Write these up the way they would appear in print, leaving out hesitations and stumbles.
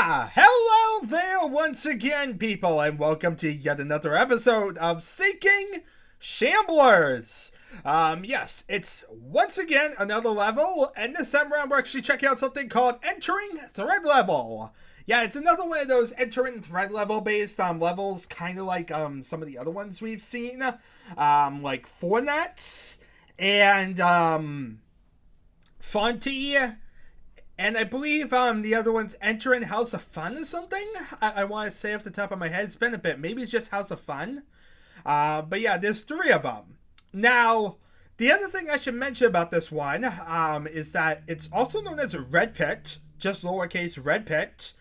Hello there once again, people, and welcome to yet another episode of Seeking Shamblers. Yes, it's once again another level, and this time around we're actually checking out something called Entering Thread Level. Yeah, it's another one of those entering thread level based levels, kind of like some of the other ones we've seen, like Fortnite and Fonty. And I believe the other one's Entering House of Fun or something. I want to say off the top of my head. It's been a bit. Maybe it's just House of Fun. But yeah, there's 3 of them. Now, the other thing I should mention about this one is that it's also known as a Red Pit. Just lowercase Red Pit.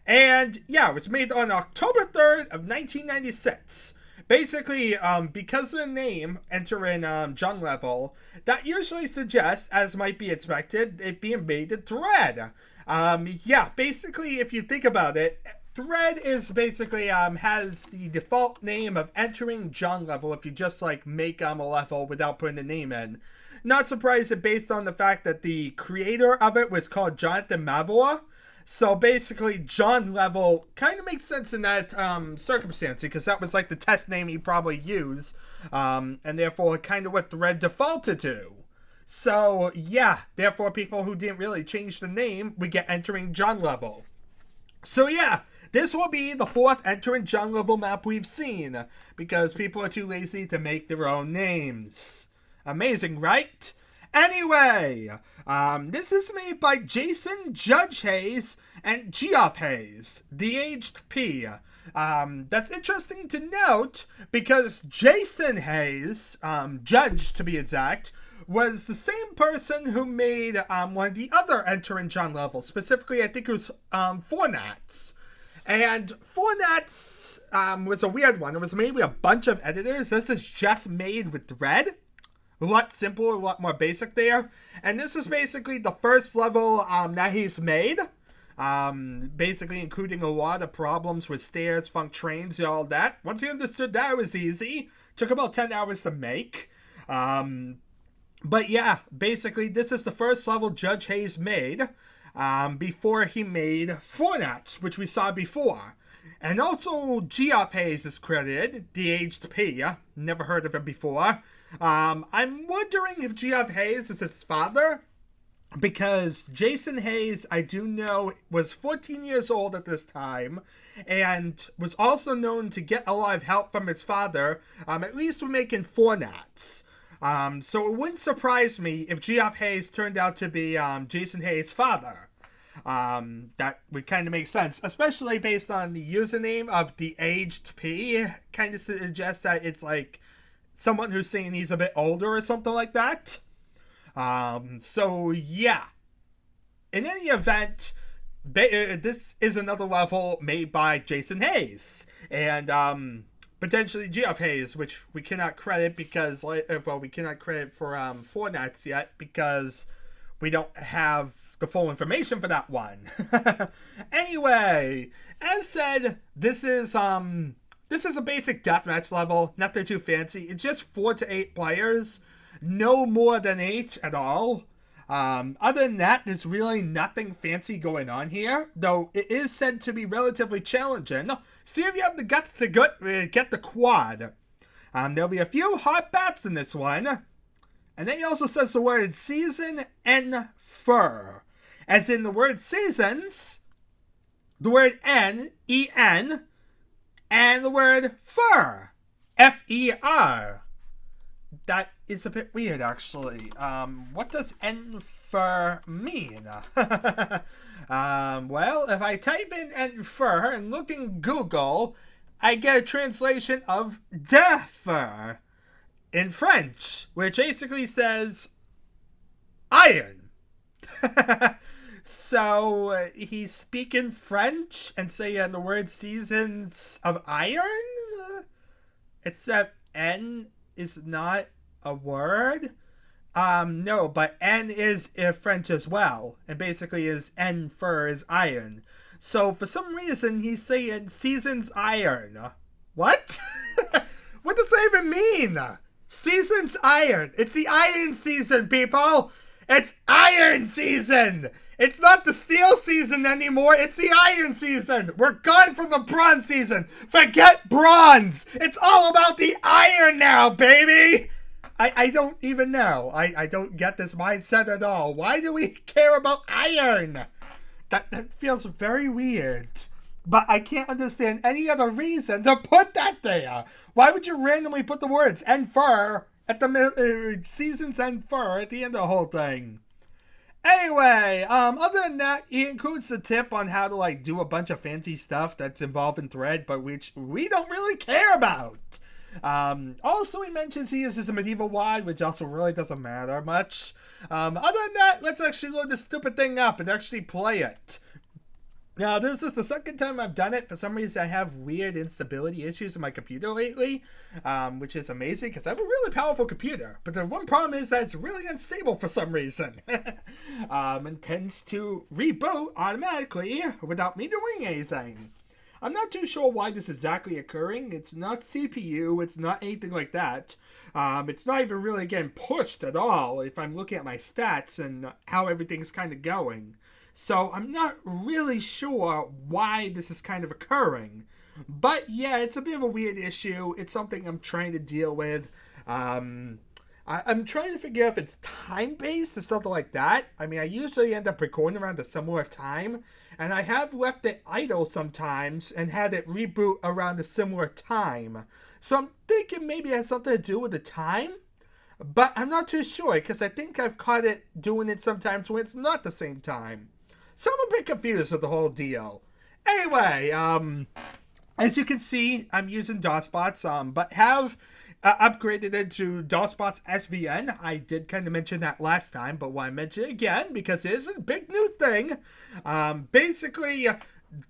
And yeah, it was made on October 3rd of 1996. Basically, because of the name, Entering JONLEVEL, that usually suggests, as might be expected, it being made in Thread. Yeah, basically, if you think about it, Thread is basically, has the default name of Entering JONLEVEL if you just, like, make a level without putting the name in. Not surprised, based on the fact that the creator of it was called Jonathan Mavor. So basically, JONLEVEL kind of makes sense in that circumstance, because that was like the test name he probably used, and therefore kind of what Thread defaulted to. So yeah, therefore people who didn't really change the name, we get Entering JONLEVEL. So yeah, this will be the 4th Entering JONLEVEL map we've seen, because people are too lazy to make their own names. Amazing, right? Anyway, this is made by Jason Judge Hayes and Geoff Hayes, the aged P. That's interesting to note because Jason Hayes, Judge to be exact, was the same person who made one of the other Entering JONLEVEL. Specifically, I think it was Fortnite. And Fortnite was a weird one. It was made with a bunch of editors. This is just made with Thread. A lot simpler, a lot more basic there. And this is basically the first level that he's made. Basically including a lot of problems with stairs, funk trains, and all that. Once he understood that, it was easy. Took about 10 hours to make. But yeah, basically this is the first level Judge Hayes made. Before he made Fortnite, which we saw before. And also Geoff Hayes is credited, the aged P. Never heard of him before. I'm wondering if Geoff Hayes is his father, because Jason Hayes, I do know, was 14 years old at this time, and was also known to get a lot of help from his father, at least when making Fortnite. So it wouldn't surprise me if Geoff Hayes turned out to be Jason Hayes' father. That would kind of make sense, especially based on the username of the aged P. Kind of suggests that it's like someone who's saying he's a bit older or something like that. So yeah. In any event, this is another level made by Jason Hayes. And potentially Geoff Hayes, which we cannot credit because, we cannot credit for Fortnite yet because we don't have the full information for that one. Anyway, as said, this is a basic deathmatch level, nothing too fancy. It's just 4 to 8 players, no more than 8 at all. Other than that, there's really nothing fancy going on here, though it is said to be relatively challenging. See if you have the guts to get the quad. There'll be a few hot bats in this one. And then he also says the word season and fur. As in the word seasons, the word N-E-N, and the word fur, F-E-R. That is a bit weird, actually. What does N-fur mean? Well, if I type in N-fur and look in Google, I get a translation of death-fur in French, which basically says iron. So he's speaking French and saying the word seasons of iron? Except N is not a word? No, but N is French as well. And basically is N for is iron. So for some reason he's saying seasons iron. What? What does that even mean? Seasons iron. It's the iron season, people. It's iron season. It's not the steel season anymore. It's the iron season. We're gone from the bronze season. Forget bronze. It's all about the iron now, baby. I don't even know. I don't get this mindset at all. Why do we care about iron? That feels very weird. But I can't understand any other reason to put that there. Why would you randomly put the words "and fur" at the season's end fur at the end of the whole thing? Anyway, other than that, he includes the tip on how to like do a bunch of fancy stuff that's involved in thread, but which we don't really care about. Also, he mentions he uses a medieval wide, which also really doesn't matter much. Other than that, let's actually load this stupid thing up and actually play it. Now, this is the second time I've done it. For some reason, I have weird instability issues in my computer lately, which is amazing because I have a really powerful computer. But the one problem is that it's really unstable for some reason. And tends to reboot automatically without me doing anything. I'm not too sure why this is exactly occurring. It's not CPU. It's not anything like that. It's not even really getting pushed at all if I'm looking at my stats and how everything's kind of going. So I'm not really sure why this is kind of occurring. But yeah, it's a bit of a weird issue. It's something I'm trying to deal with. I'm trying to figure out if it's time-based or something like that. I mean, I usually end up recording around a similar time. And I have left it idle sometimes and had it reboot around a similar time. So I'm thinking maybe it has something to do with the time. But I'm not too sure because I think I've caught it doing it sometimes when it's not the same time. So I'm a bit confused with the whole deal. Anyway, as you can see, I'm using DOSBots, but have upgraded it to DOSBots SVN. I did kind of mention that last time, but want to mention it again because it is a big new thing. Basically,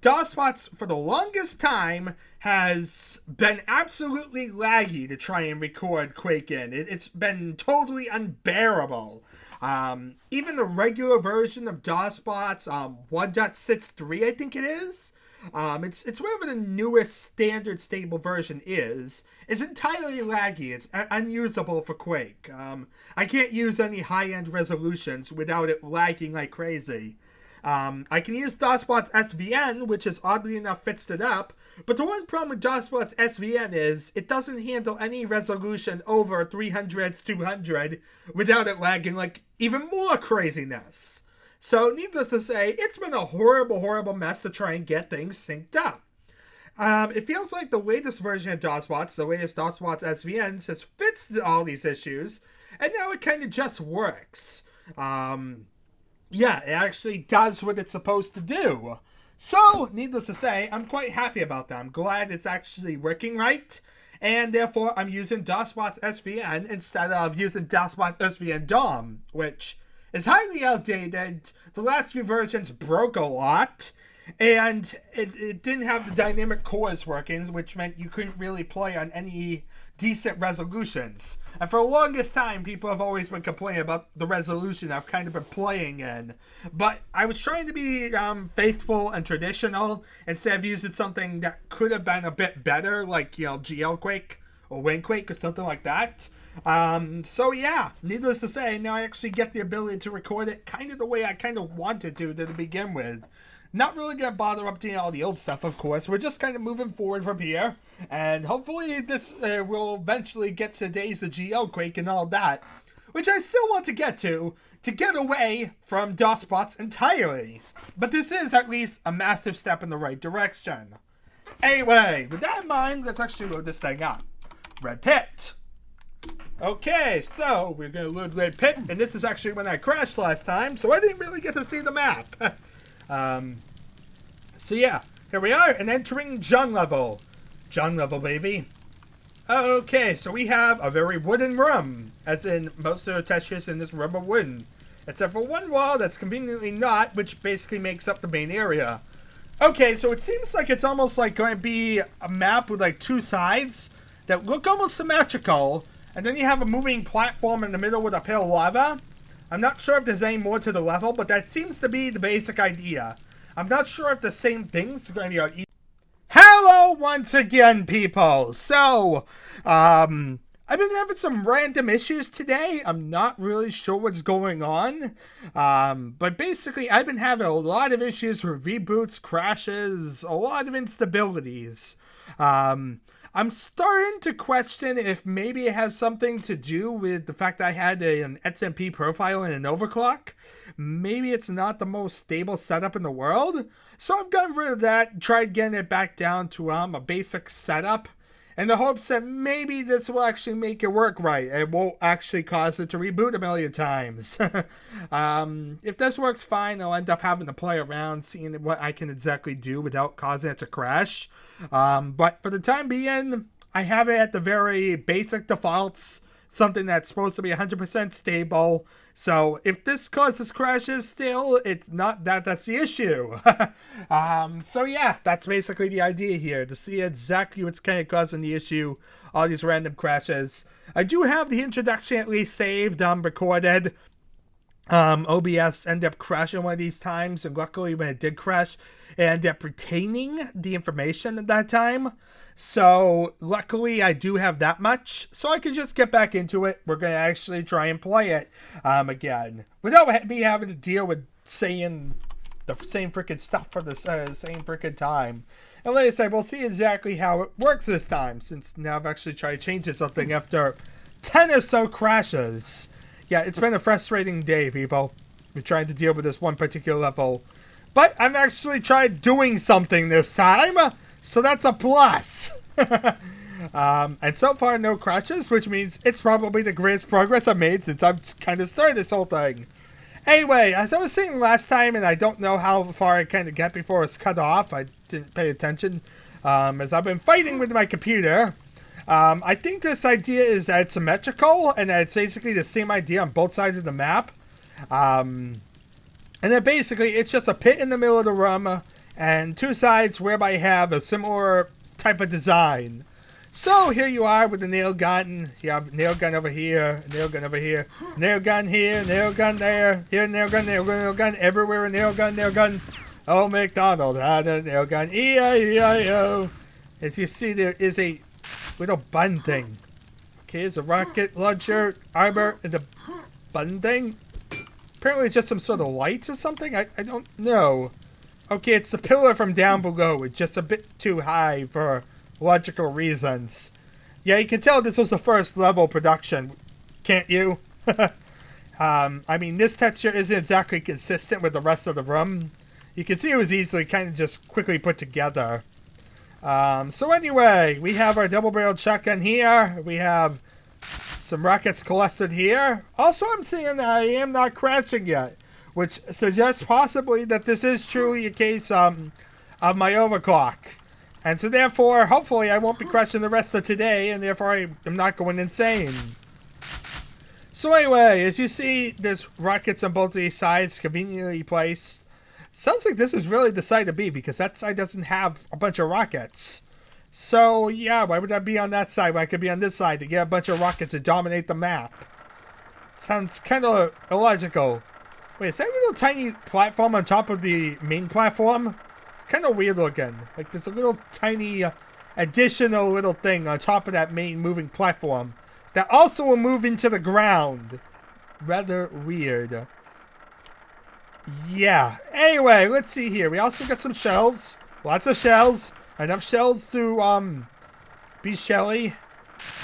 DOSBots for the longest time has been absolutely laggy to try and record Quake in. It's been totally unbearable. Even the regular version of DOSBots, 1.63 I think it is, it's whatever the newest standard stable version is entirely laggy. It's unusable for Quake. I can't use any high-end resolutions without it lagging like crazy. I can use DOSBots SVN, which is oddly enough fixed it up, but the one problem with DOSBots SVN is it doesn't handle any resolution over 300, 200 without it lagging like even more craziness. So needless to say, it's been a horrible, horrible mess to try and get things synced up. It feels like the latest version of DOSBots, the latest DOSBots SVNs, has fixed all these issues, and now it kind of just works. Yeah, it actually does what it's supposed to do. So, needless to say, I'm quite happy about that. I'm glad it's actually working right, and therefore I'm using DOSBots SVN instead of using DOSBots SVN DOM, which is highly outdated. The last few versions broke a lot, and it didn't have the dynamic cores working, which meant you couldn't really play on any decent resolutions. And for the longest time, people have always been complaining about the resolution I've kind of been playing in. But I was trying to be faithful and traditional instead of using something that could have been a bit better, like, GL Quake or Wing Quake or something like that. So yeah, needless to say, now I actually get the ability to record it kind of the way I kind of wanted to begin with. Not really going to bother updating all the old stuff, of course. We're just kind of moving forward from here. And hopefully this will eventually get to days of GL Quake and all that. Which I still want to get away from DOSBots entirely. But this is at least a massive step in the right direction. Anyway, with that in mind, let's actually load this thing up. Red Pit. Okay, so we're going to load Red Pit. And this is actually when I crashed last time, so I didn't really get to see the map. So yeah, here we are, and entering JONLEVEL. JONLEVEL, baby. Okay, so we have a very wooden room, as in most of the textures in this room are wooden. Except for one wall that's conveniently not, which basically makes up the main area. Okay, so it seems like it's almost like going to be a map with like two sides that look almost symmetrical, and then you have a moving platform in the middle with a pit of lava. I'm not sure if there's any more to the level, but that seems to be the basic idea. I'm not sure if the same things are going to be on each. Hello once again, people. So, I I've been having some random issues today. I'm not really sure what's going on. But basically, I've been having a lot of issues with reboots, crashes, a lot of instabilities. I'm starting to question if maybe it has something to do with the fact I had an XMP profile and an overclock. Maybe it's not the most stable setup in the world. So I've gotten rid of that, tried getting it back down to a basic setup, in the hopes that maybe this will actually make it work right. It won't actually cause it to reboot a million times. If this works fine, I'll end up having to play around, seeing what I can exactly do without causing it to crash. But for the time being, I have it at the very basic defaults, something that's supposed to be 100% stable. So if this causes crashes still, it's not that's the issue. So yeah, that's basically the idea here, to see exactly what's kind of causing the issue, all these random crashes. I do have the introduction at least saved, recorded. OBS ended up crashing one of these times, and luckily when it did crash, it ended up retaining the information at that time. So luckily I do have that much, so I can just get back into it. We're going to actually try and play it again, without me having to deal with saying the same freaking stuff for the same freaking time. And like I said, we'll see exactly how it works this time, since now I've actually tried changing something after 10 or so crashes. Yeah, it's been a frustrating day, people. We're trying to deal with this one particular level. But I've actually tried doing something this time, so that's a plus. And so far, no crashes, which means it's probably the greatest progress I've made since I've kind of started this whole thing. Anyway, as I was saying last time, and I don't know how far I kind of got before it was cut off, I didn't pay attention, as I've been fighting with my computer. I think this idea is that it's symmetrical, and that it's basically the same idea on both sides of the map. And then basically, it's just a pit in the middle of the room, and two sides whereby you have a similar type of design. So here you are with the nail gun. You have nail gun over here, nail gun over here, nail gun here, nail gun there, here nail gun, nail gun, nail gun, everywhere a nail gun, nail gun. Oh, McDonald had a nail gun. E-I-E-I-O. As you see, there is a little button thing. Okay, it's a rocket launcher, armor, and a button thing. Apparently it's just some sort of light or something. I don't know. Okay, it's the pillar from down below. It's just a bit too high for logical reasons. Yeah, you can tell this was the first level production, can't you? I mean, this texture isn't exactly consistent with the rest of the room. You can see it was easily kind of just quickly put together. So anyway, we have our double-barreled shotgun here. We have some rockets clustered here. Also, I'm seeing that I am not crashing yet, which suggests possibly that this is truly a case of my overclock. And so therefore, hopefully I won't be crashing the rest of today, and therefore I am not going insane. So anyway, as you see, there's rockets on both of these sides, conveniently placed. Sounds like this is really the side to be, because that side doesn't have a bunch of rockets. So yeah, why would I be on that side when I could be on this side to get a bunch of rockets to dominate the map? Sounds kind of illogical. Wait, is that a little tiny platform on top of the main platform? It's kind of weird looking. Like there's a little tiny additional little thing on top of that main moving platform that also will move into the ground. Rather weird. Yeah. Anyway, let's see here. We also got some shells. Lots of shells. Enough shells to be shelly.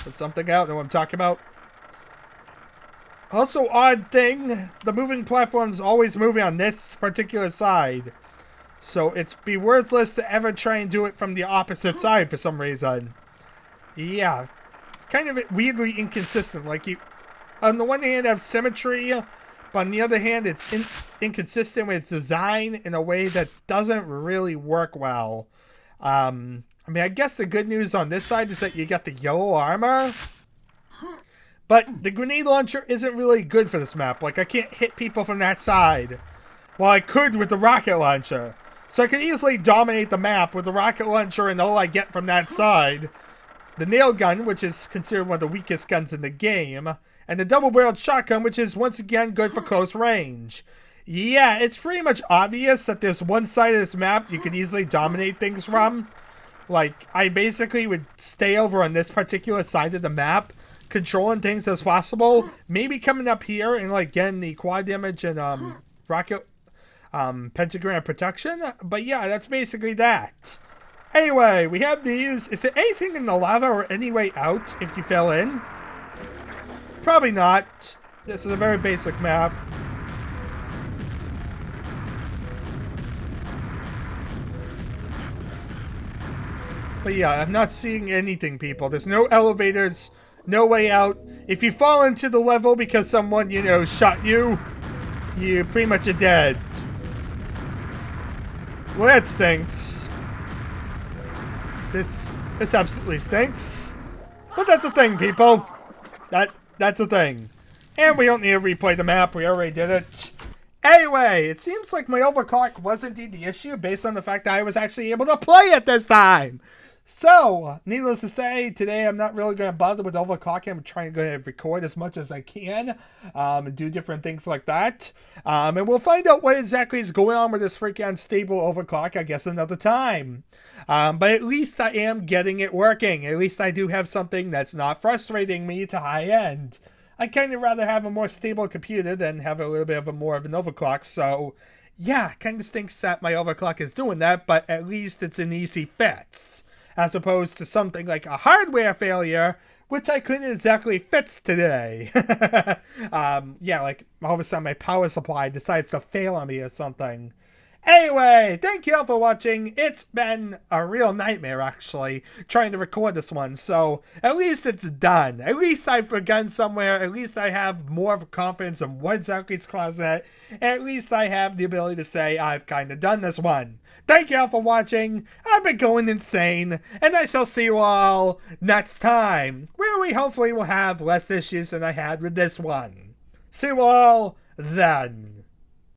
Put something out. Know what I'm talking about. Also, odd thing, the moving platform is always moving on this particular side. So it'd be worthless to ever try and do it from the opposite side for some reason. Yeah. It's kind of weirdly inconsistent. Like, you, on the one hand, have symmetry, but on the other hand, it's inconsistent with its design in a way that doesn't really work well. I mean, I guess the good news on this side is that you got the yellow armor. But the grenade launcher isn't really good for this map. Like, I can't hit people from that side. Well, I could with the rocket launcher. So I could easily dominate the map with the rocket launcher and all I get from that side. The nail gun, which is considered one of the weakest guns in the game. And the double-barreled shotgun, which is once again good for close range. Yeah, it's pretty much obvious that there's one side of this map you could easily dominate things from. Like, I basically would stay over on this particular side of the map, controlling things as possible. Maybe coming up here and like getting the quad damage and rocket pentagram protection. But yeah, that's basically that. Anyway, we have these. Is there anything in the lava or any way out if you fell in? Probably not. This is a very basic map. But yeah, I'm not seeing anything, people. There's no elevators, no way out. If you fall into the level because someone, you know, shot you, you pretty much are dead. Well, that stinks. This absolutely stinks. But that's a thing, people. That's a thing. And we don't need to replay the map. We already did it. Anyway, it seems like my overclock was indeed the issue based on the fact that I was actually able to play it this time. So, needless to say, today I'm not really going to bother with overclocking. I'm trying to go ahead and record as much as I can and do different things like that. And we'll find out what exactly is going on with this freaking unstable overclock, I guess, another time. But at least I am getting it working. At least I do have something that's not frustrating me to high end. I'd kind of rather have a more stable computer than have a little bit of more of an overclock, so yeah, kind of stinks that my overclock is doing that, but at least it's an easy fix. As opposed to something like a hardware failure, which I couldn't exactly fix today. Yeah, like all of a sudden my power supply decides to fail on me or something. Anyway, thank you all for watching. It's been a real nightmare, actually, trying to record this one. So, at least it's done. At least I've begun somewhere. At least I have more of a confidence in what exactly is causing it. And at least I have the ability to say I've kind of done this one. Thank you all for watching. I've been going insane. And I shall see you all next time, where we hopefully will have less issues than I had with this one. See you all then.